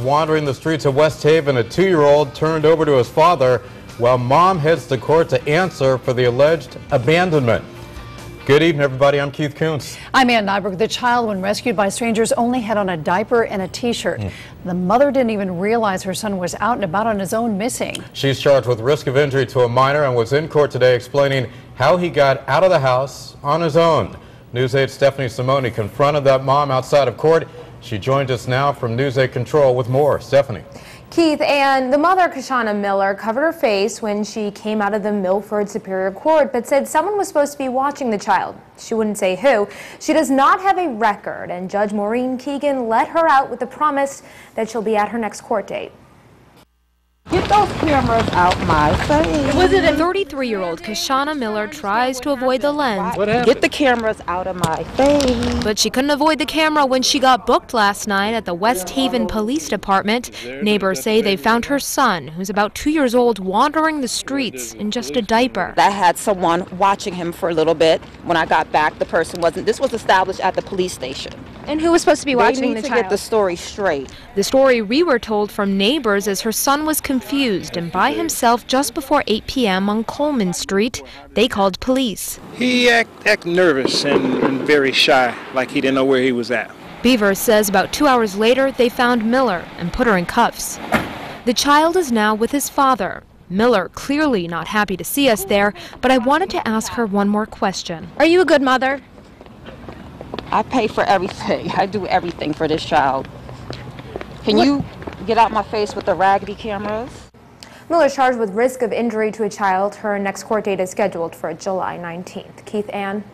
Wandering the streets of West Haven, a 2-year-old turned over to his father while mom heads to court to answer for the alleged abandonment. Good evening, everybody. I'm Keith Kuntz. I'm Ann Nyberg. The child, when rescued by strangers, only had on a diaper and a T-shirt. The mother didn't even realize her son was out and about on his own missing. She's charged with risk of injury to a minor and was in court today explaining how he got out of the house on his own. News 8's Stephanie Simone confronted that mom outside of court. She joins us now from News 8 Control with more. Stephanie. Keith, and the mother, Kashana Miller, covered her face when she came out of the Milford Superior Court, but said someone was supposed to be watching the child. She wouldn't say who. She does not have a record, and Judge Maureen Keegan let her out with the promise that she'll be at her next court date. Get those cameras out my face. Was it a 33-year-old Kashana Miller tries to avoid the lens? What happened? Get the cameras out of my face. But she couldn't avoid the camera when she got booked last night at the West Haven Police Department. Neighbors say they found her son, who's about 2 years old, wandering the streets in just a diaper. I had someone watching him for a little bit. When I got back, the person wasn't. This was established at the police station. And who was supposed to be watching the child? They need to get the story straight. The story we were told from neighbors is her son was confused and by himself just before 8 p.m. on Coleman Street. They called police. He acted nervous and very shy, like he didn't know where he was at. Beavers says about 2 hours later they found Miller and put her in cuffs. The child is now with his father. Miller clearly not happy to see us there, but I wanted to ask her one more question. Are you a good mother? I pay for everything. I do everything for this child. Can you get out my face with the raggedy cameras? Miller charged with risk of injury to a child. Her next court date is scheduled for July 19th. Keith, Ann.